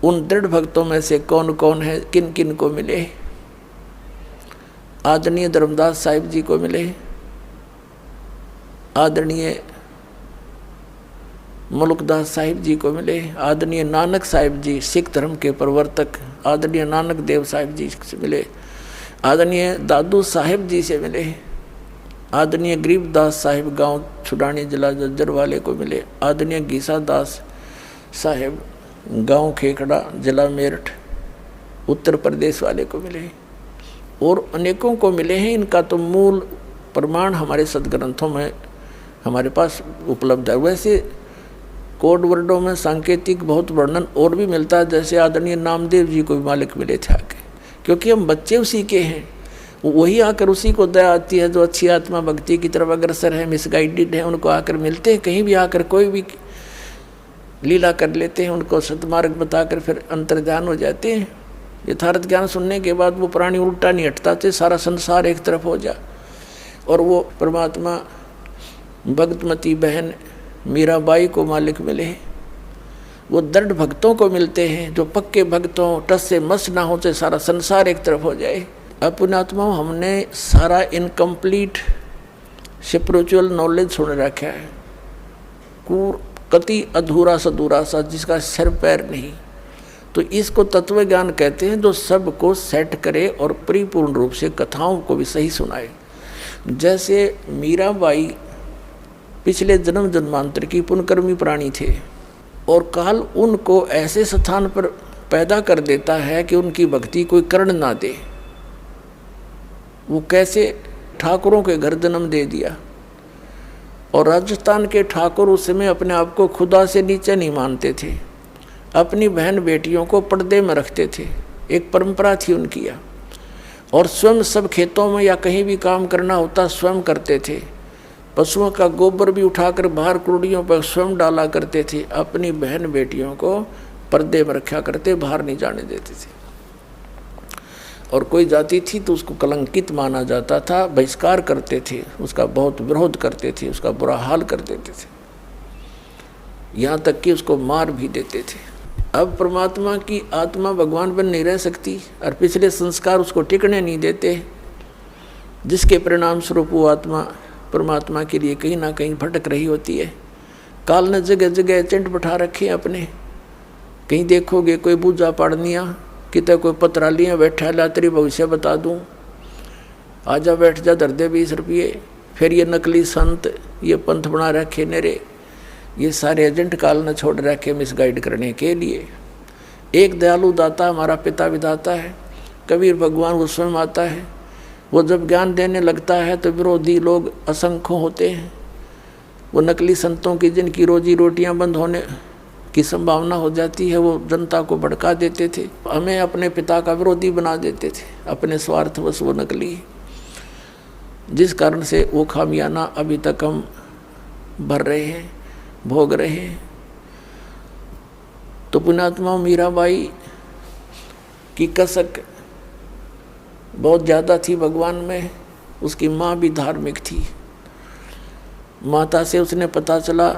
उन दृढ़ भक्तों में से कौन कौन है, किन किन को मिले? आदरणीय धर्मदास साहिब जी को मिले, आदरणीय मुल्कदास साहिब जी को मिले, आदरणीय नानक साहिब जी सिख धर्म के प्रवर्तक, आदरणीय नानक देव साहिब जी से मिले, आदरणीय दादू साहिब जी से मिले, आदरणीय गरीबदास साहिब गांव छुडानी जिला जज्जर वाले को मिले, आदरणीय गीसा दास साहिब गांव खेखड़ा जिला मेरठ उत्तर प्रदेश वाले को मिले, और अनेकों को मिले हैं। इनका तो मूल प्रमाण हमारे सदग्रंथों में हमारे पास उपलब्ध है। वैसे कोड वर्डों में सांकेतिक बहुत वर्णन और भी मिलता है, जैसे आदरणीय नामदेव जी को भी मालिक मिले थे आके, क्योंकि हम बच्चे उसी के हैं, वही आकर उसी को दया आती है जो अच्छी आत्मा भक्ति की तरफ अग्रसर है, मिसगाइडेड है, उनको आकर मिलते हैं। कहीं भी आकर कोई भी लीला कर लेते हैं, उनको सतमार्ग बताकर फिर अंतर्ध्यान हो जाते हैं। यथार्थ ज्ञान सुनने के बाद वो प्राणी उल्टा नहीं हटता थे, सारा संसार एक तरफ हो जा। और वो परमात्मा भक्तमती बहन मीराबाई को मालिक मिले। वो दृढ़ भक्तों को मिलते हैं जो पक्के भक्तों, टस से मस ना होते, सारा संसार एक तरफ हो जाए। अपनात्मा हमने सारा इनकम्प्लीट स्पिरिचुअल नॉलेज सुन रखा है, कति अधूरा सधूरा सा जिसका सिर पैर नहीं। तो इसको तत्व ज्ञान कहते हैं, जो सबको सेट करे और परिपूर्ण रूप से कथाओं को भी सही सुनाए। जैसे मीराबाई पिछले जन्म जन्मांतर की पुण्यकर्मी प्राणी थे, और काल उनको ऐसे स्थान पर पैदा कर देता है कि उनकी भक्ति कोई कर्ण ना दे। वो कैसे ठाकुरों के घर जन्म दे दिया, और राजस्थान के ठाकुर उस समय अपने आप को खुदा से नीचे नहीं मानते थे, अपनी बहन बेटियों को पर्दे में रखते थे, एक परंपरा थी उनकी। और स्वयं सब खेतों में या कहीं भी काम करना होता स्वयं करते थे, पशुओं का गोबर भी उठाकर बाहर कुड़ियों पर स्वयं डाला करते थे, अपनी बहन बेटियों को पर्दे में रखा करते, बाहर नहीं जाने देते थे। और कोई जाति थी तो उसको कलंकित माना जाता था, बहिष्कार करते थे, उसका बहुत विरोध करते थे, उसका बुरा हाल कर देते थे, यहाँ तक कि उसको मार भी देते थे। अब परमात्मा की आत्मा भगवान बन नहीं रह सकती, और पिछले संस्कार उसको टिकने नहीं देते, जिसके परिणाम स्वरूप वो आत्मा परमात्मा के लिए कहीं ना कहीं भटक रही होती है। काल ने जगह जगह एजेंट बैठा रखे अपने, कहीं देखोगे कोई पूजा पाड़निया, कितने कोई पत्रालियाँ बैठा ला तेरी भविष्य बता दूँ, आजा बैठ जा धर दे 20 रुपये। फिर ये नकली संत, ये पंथ बना रखे नेरे, ये सारे एजेंट काल ने छोड़ रखे मिसगाइड करने के लिए। एक दयालु दाता हमारा पिता विधाता है, कबीर भगवान वो स्वयं आता है। वो जब ज्ञान देने लगता है तो विरोधी लोग असंख्य होते हैं। वो नकली संतों की जिनकी रोजी रोटियां बंद होने की संभावना हो जाती है, वो जनता को भड़का देते थे, हमें अपने पिता का विरोधी बना देते थे, अपने स्वार्थवश वो नकली, जिस कारण से वो खामियाना अभी तक हम भर रहे हैं, भोग रहे हैं। तो पुण्यात्मा मीराबाई की कसक बहुत ज़्यादा थी भगवान में। उसकी माँ भी धार्मिक थी। माता से उसने पता चला,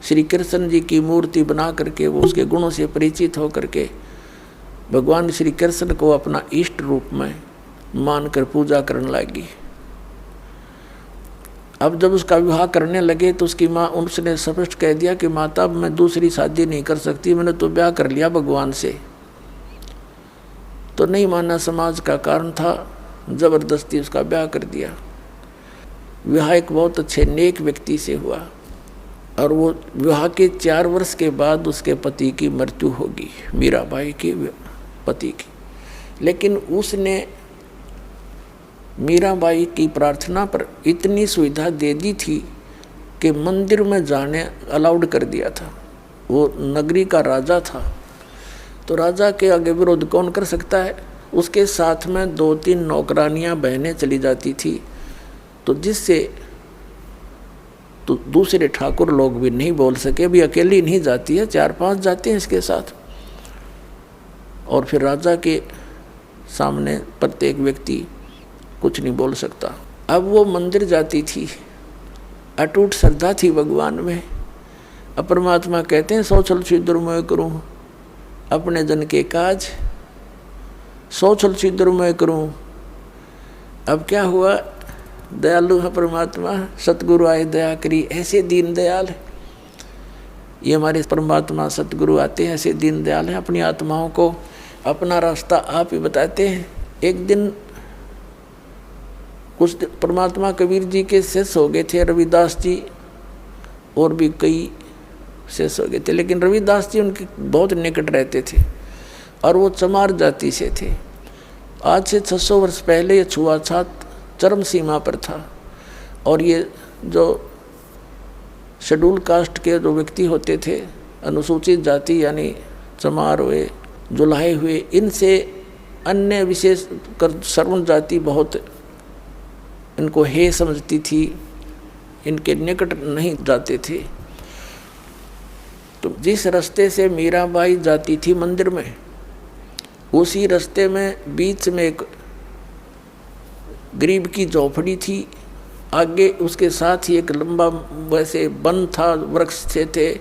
श्री कृष्ण जी की मूर्ति बना करके वो उसके गुणों से परिचित होकर के भगवान श्री कृष्ण को अपना इष्ट रूप में मानकर पूजा करने लगी। अब जब उसका विवाह करने लगे तो उसकी माँ उसने स्पष्ट कह दिया कि माता मैं दूसरी शादी नहीं कर सकती, मैंने तो ब्याह कर लिया भगवान से। तो नहीं माना, समाज का कारण था, जबरदस्ती उसका ब्याह कर दिया। विवाह एक बहुत अच्छे नेक व्यक्ति से हुआ, और वो विवाह के 4 वर्ष के बाद उसके पति की मृत्यु होगी, मीराबाई के पति की। लेकिन उसने मीराबाई की प्रार्थना पर इतनी सुविधा दे दी थी कि मंदिर में जाने अलाउड कर दिया था। वो नगरी का राजा था, तो राजा के आगे विरोध कौन कर सकता है। उसके साथ में 2-3 नौकरानियां बहनें चली जाती थी, तो जिससे तो दूसरे ठाकुर लोग भी नहीं बोल सके, भी अकेली नहीं जाती है, 4-5 जाते हैं इसके साथ। और फिर राजा के सामने प्रत्येक व्यक्ति कुछ नहीं बोल सकता। अब वो मंदिर जाती थी, अटूट श्रद्धा थी भगवान में। अब परमात्मा कहते हैं सौछल छिद्र मैं करूँ, अपने जन के काज, सौ छल छिद्र मैं करूं। अब क्या हुआ, दयालु है परमात्मा, सतगुरु आए दया करी, ऐसे दीन दयाल है ये हमारे परमात्मा। सतगुरु आते हैं ऐसे दीन दयाल हैं, अपनी आत्माओं को अपना रास्ता आप ही बताते हैं। एक दिन कुछ परमात्मा कबीर जी के शिष्य हो गए थे, रविदास जी और भी कई शिष्य हो गए थे, लेकिन रविदास जी उनके बहुत निकट रहते थे और वो चमार जाति से थे। आज से 600 वर्ष पहले ये छुआछूत चरम सीमा पर था और ये जो शेड्यूल कास्ट के जो व्यक्ति होते थे, अनुसूचित जाति यानी चमार हुए, जुलाहे हुए, इनसे अन्य विशेष कर श्रवण जाति बहुत इनको हे समझती थी, इनके निकट नहीं जाते थे। तो जिस रास्ते से मीराबाई जाती थी मंदिर में, उसी रास्ते में बीच में एक गरीब की झोपड़ी थी, आगे उसके साथ ही एक लंबा वैसे वन था, वृक्ष थे,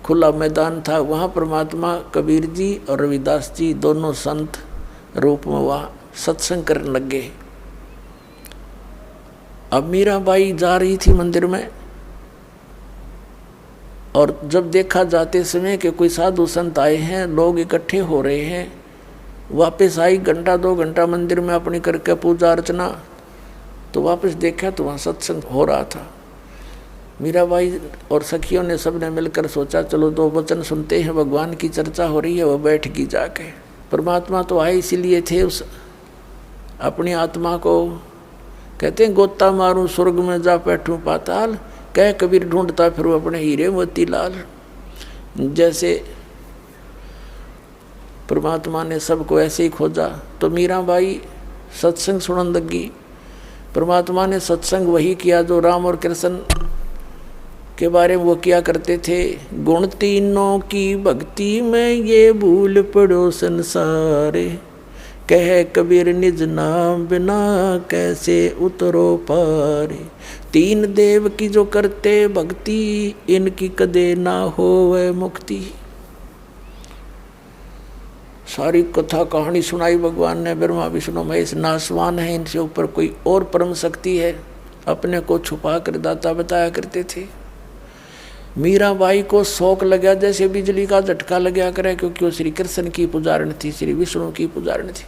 खुला मैदान था। वहाँ परमात्मा कबीर जी और रविदास जी दोनों संत रूप में वहाँ सत्संग करने लग गए। अब मीराबाई जा रही थी मंदिर में और जब देखा जाते समय कि कोई साधु संत आए हैं, लोग इकट्ठे हो रहे हैं, वापस आई, घंटा 2 घंटा मंदिर में अपनी करके पूजा अर्चना, तो वापस देखा तो वहाँ सत्संग हो रहा था। मीराबाई और सखियों ने सबने मिलकर सोचा चलो 2 वचन सुनते हैं, भगवान की चर्चा हो रही है। वो बैठ गई जाके। परमात्मा तो आए इसीलिए थे, उस अपनी आत्मा को कहते हैं गोता मारूं स्वर्ग में जा बैठूं पाताल, कह कबीर ढूंढता फिर अपने हीरे मोती लाल। जैसे परमात्मा ने सबको ऐसे ही खोजा, तो मीराबाई सत्संग सुनने लगी। परमात्मा ने सत्संग वही किया जो राम और कृष्ण के बारे में वो किया करते थे। गुण तीनों की भक्ति में ये भूल पड़ो संसारे, कह कबीर निज नाम बिना कैसे उतरो पारे। 3 देव की जो करते भक्ति, इनकी कदे ना होवे मुक्ति। सारी कथा कहानी सुनाई भगवान ने, ब्रह्मा विष्णु महेश नासवान है, इनसे ऊपर कोई और परम शक्ति है, अपने को छुपा कर दाता बताया करते थे। मीराबाई को शौक लगा जैसे बिजली का झटका लगा करे, क्योंकि वो श्री कृष्ण की पुजारण थी, श्री विष्णु की पुजारण थी।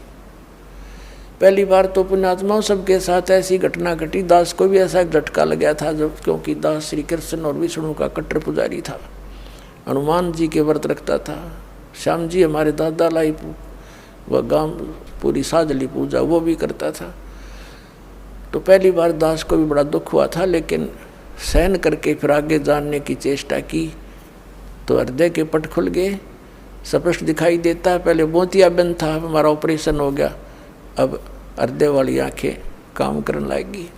पहली बार तो पुण्यात्माओं सबके साथ ऐसी घटना घटी। दास को भी ऐसा झटका लगा था, जब क्योंकि दास श्री कृष्ण और विष्णु का कट्टर पुजारी था, हनुमान जी के व्रत रखता था। श्याम जी हमारे दादा लाई वह गांव पूरी साजली पूजा वो भी करता था। तो पहली बार दास को भी बड़ा दुख हुआ था, लेकिन सहन करके फिर आगे जानने की चेष्टा की तो हृदय के पट खुल गए, स्पष्ट दिखाई देता है। पहले मोतियाबिंद था, हमारा ऑपरेशन हो गया, अब हृदय वाली आंखें काम करने लगेगी।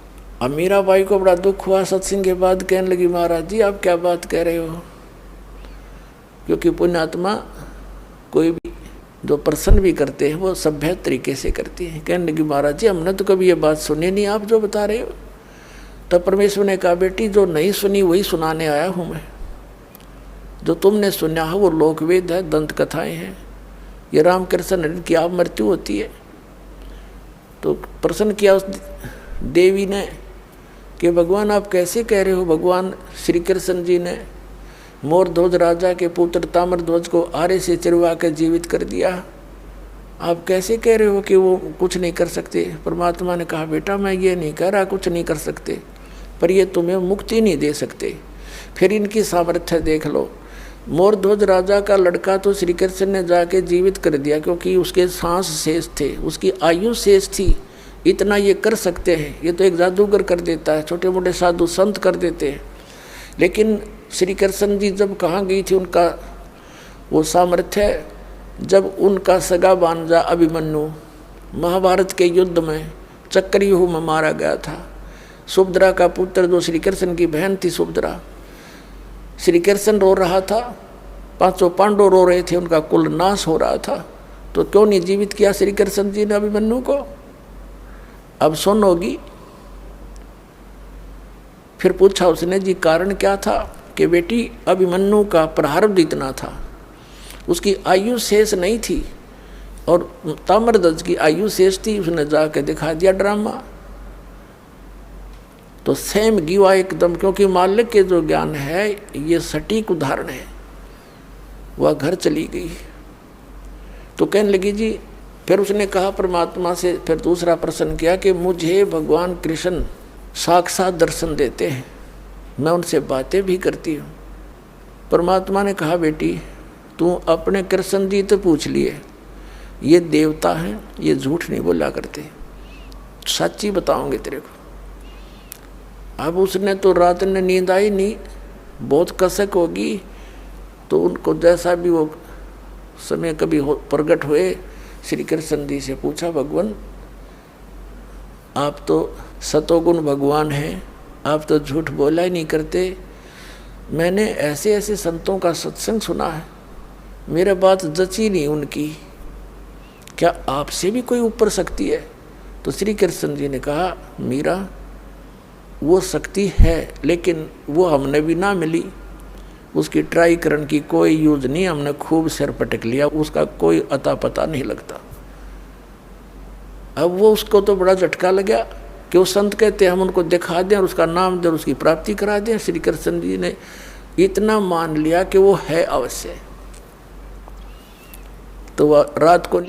अब मीराबाई को बड़ा दुख हुआ। सत्संग के बाद कहने लगी, महाराज जी आप क्या बात कह रहे हो, क्योंकि पुण्यात्मा कोई भी जो प्रसन्न भी करते हैं वो सभ्य तरीके से करते हैं। कहने लगी, महाराज जी हमने तो कभी ये बात सुनी नहीं, आप जो बता रहे हो। तब परमेश्वर ने कहा, बेटी जो नहीं सुनी वही सुनाने आया हूँ मैं। जो तुमने सुना है वो लोकवेद है, दंत कथाएँ हैं, ये रामकृष्ण की आप मृत्यु होती है। तो प्रश्न किया उस देवी ने कि भगवान आप कैसे कह रहे हो। भगवान श्री कृष्ण जी ने मोरध्वज राजा के पुत्र ताम्रध्वज को आरे से चिरवा कर जीवित कर दिया, आप कैसे कह रहे हो कि वो कुछ नहीं कर सकते। परमात्मा ने कहा, बेटा मैं ये नहीं कह रहा कुछ नहीं कर सकते, पर ये तुम्हें मुक्ति नहीं दे सकते। फिर इनकी सामर्थ्य देख लो। मोरध्वज राजा का लड़का तो श्री कृष्ण ने जाके जीवित कर दिया, क्योंकि उसके सांस शेष थे, उसकी आयु शेष थी, इतना ये कर सकते हैं। ये तो एक जादूगर कर देता है, छोटे मोटे साधु संत कर देते हैं। लेकिन श्री कृष्ण जी जब कहाँ गई थी, उनका वो सामर्थ्य, जब उनका सगा भांजा अभिमन्यु महाभारत के युद्ध में चक्रव्यूह में मारा गया था। सुभद्रा का पुत्र जो श्री कृष्ण की बहन थी सुभद्रा, श्री कृष्ण रो रहा था, 500 पांडव रो रहे थे, उनका कुल नाश हो रहा था, तो क्यों नहीं जीवित किया श्री कृष्ण जी ने अभिमन्यु को। अब सुन होगी। फिर पूछा उसने, जी कारण क्या था। कि बेटी अभिमन्यु का प्रारब्ध इतना था, उसकी आयु शेष नहीं थी और ताम्रध्वज की आयु शेष थी। उसने जाके दिखा दिया ड्रामा। तो सेम गिवा एकदम, क्योंकि मालिक के जो ज्ञान है ये सटीक उदाहरण है। वह घर चली गई तो कहने लगी जी, फिर उसने कहा परमात्मा से, फिर दूसरा प्रश्न किया कि मुझे भगवान कृष्ण साक्षात दर्शन देते हैं, मैं उनसे बातें भी करती हूँ। परमात्मा ने कहा बेटी तू अपने कृष्ण जी तो पूछ लिए, ये देवता हैं, ये झूठ नहीं बोला करते, सच्ची बताओगे तेरे को। अब उसने तो रात में नींद आई नहीं, बहुत कसक होगी, तो उनको जैसा भी वो समय कभी प्रकट हुए, श्री कृष्ण जी से पूछा भगवान आप तो सतोगुण भगवान हैं, आप तो झूठ बोला ही नहीं करते, मैंने ऐसे ऐसे संतों का सत्संग सुना है, मेरे बात जची नहीं उनकी, क्या आपसे भी कोई ऊपर शक्ति है? तो श्री कृष्ण जी ने कहा मीरा वो शक्ति है, लेकिन वो हमने भी ना मिली, उसकी ट्राई करने की कोई यूज नहीं, हमने खूब सिर पटक लिया, उसका कोई अता पता नहीं लगता। अब वो उसको तो बड़ा झटका लगा कि वो संत कहते हैं हम उनको दिखा दें और उसका नाम दें, उसकी प्राप्ति करा दें। श्री कृष्ण जी ने इतना मान लिया कि वो है अवश्य। तो वह रात को